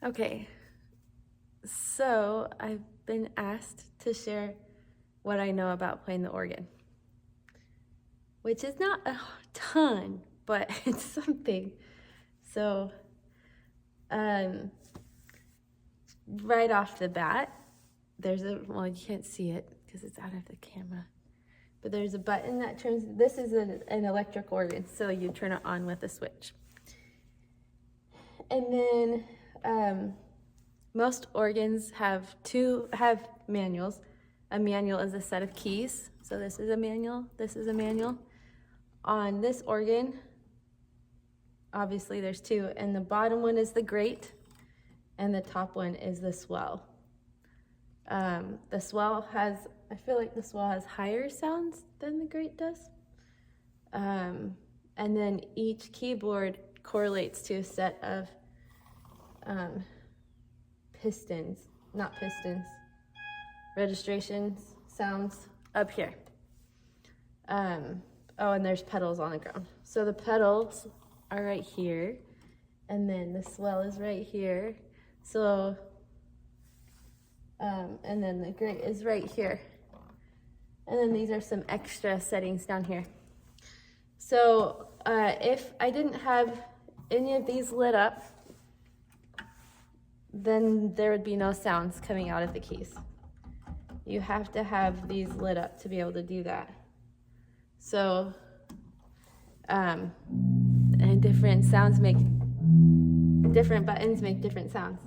Okay, so I've been asked to share what I know about playing the organ, which is not a ton, but it's something. So, right off the bat, well, you can't see it because it's out of the camera, but there's a button that turns, this is an electric organ, so you turn it on with a switch. And then, most organs have manuals. A manual is a set of keys. So this is a manual, this is a manual. On this organ, obviously there's two, and the bottom one is the grate, and the top one is the swell. The swell I feel like the swell has higher sounds than the grate does. And then each keyboard correlates to a set of registrations, sounds up here. Oh, and there's pedals on the ground. So the pedals are right here, and then the swell is right here. So, and then the grate is right here. And then these are some extra settings down here. So if I didn't have any of these lit up, then there would be no sounds coming out of the keys. You have to have these lit up to be able to do that. So, and different buttons make different sounds.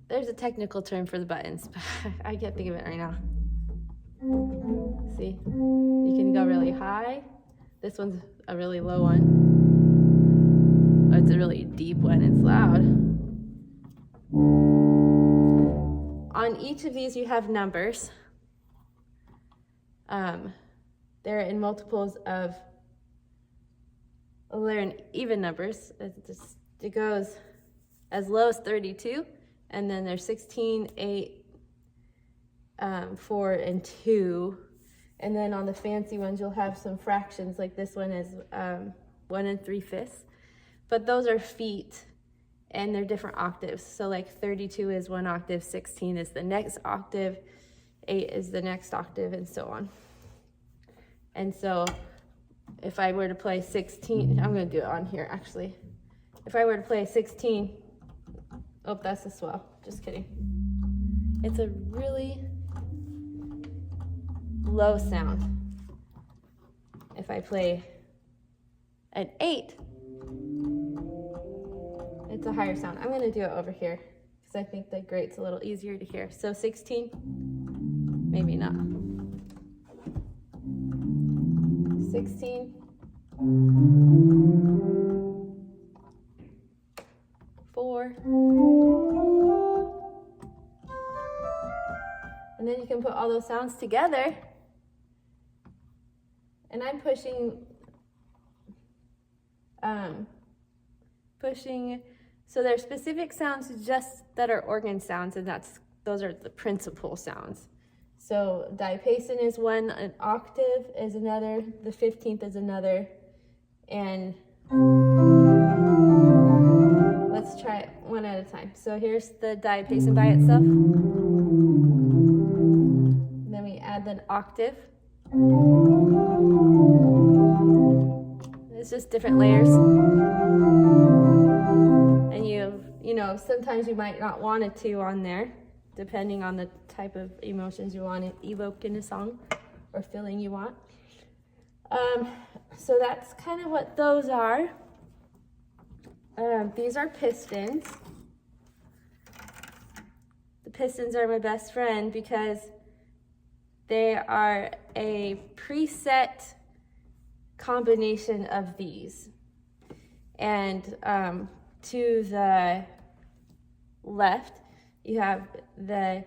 There's a technical term for the buttons, but I can't think of it right now. See, you can go really high. This one's a really low one. Oh, it's a really deep one, it's loud. On each of these you have numbers. They're in multiples of, they're in even numbers. It goes as low as 32, and then there's 16, 8, 4, and 2. And then on the fancy ones you'll have some fractions, like this one is 1 3/5. But those are feet, and they're different octaves. So like 32 is one octave, 16 is the next octave, 8 is the next octave, and so on. And so if I were to play 16, I'm gonna do it on here actually. If I were to play 16, oh, that's a swell, just kidding. It's a really low sound. If I play an 8, it's a higher sound. I'm gonna do it over here because I think the grate's a little easier to hear. So 16, maybe not. 16, 4, and then you can put all those sounds together. And I'm pushing, so there are specific sounds just that are organ sounds, and those are the principal sounds. So diapason is one, an octave is another, the 15th is another, and let's try it one at a time. So here's the diapason by itself. And then we add the octave. It's just different layers. And you know, sometimes you might not want a 2 on there, depending on the type of emotions you want to evoke in a song or feeling you want. So that's kind of what those are. These are pistons. The pistons are my best friend because they are a preset combination of these. And to the left, you have the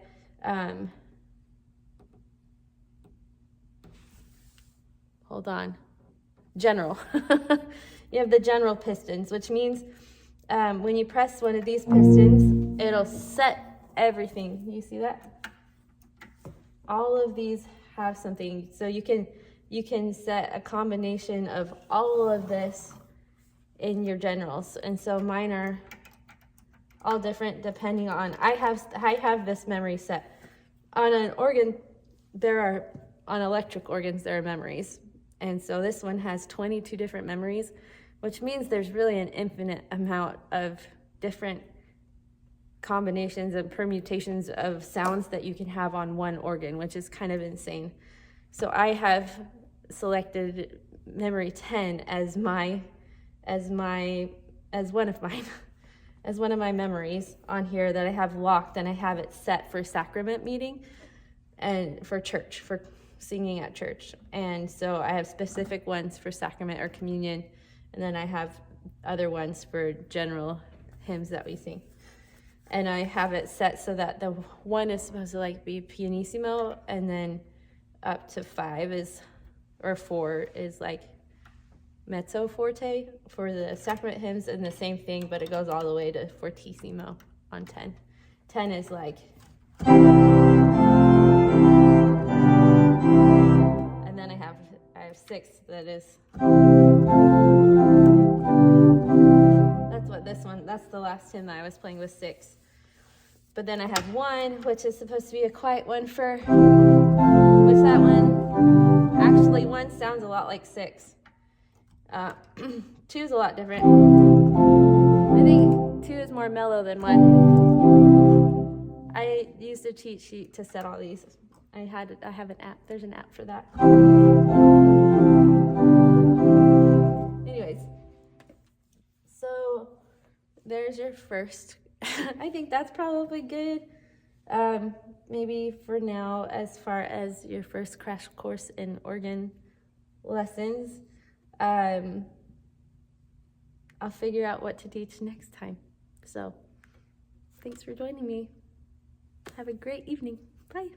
general. You have the general pistons, which means when you press one of these pistons, it'll set everything. You see that? All of these have something. So you can set a combination of all of this in your generals. And so mine are all different depending on, I have this memory set. On an organ, on electric organs, there are memories. And so this one has 22 different memories, which means there's really an infinite amount of different combinations and permutations of sounds that you can have on one organ, which is kind of insane. So I have selected memory 10 as one of my memories on here that I have locked, and I have it set for sacrament meeting and for church, for singing at church. And so I have specific ones for sacrament or communion, and then I have other ones for general hymns that we sing. And I have it set so that the one is supposed to like be pianissimo, and then up to 4 is like mezzo forte for the sacrament hymns, and the same thing, but it goes all the way to fortissimo on 10. 10 is like, and then I have 6 that is, that's the last hymn that I was playing with 6. But then I have 1, which is supposed to be a quiet one for, what's that one? Actually, 1 sounds a lot like 6. 2 is a lot different. I think 2 is more mellow than 1. I used a cheat sheet to set all these. I have an app. There's an app for that. Anyways, so there's your first. I think that's probably good. Maybe for now, as far as your first crash course in organ lessons. I'll figure out what to teach next time. So thanks for joining me. Have a great evening. Bye.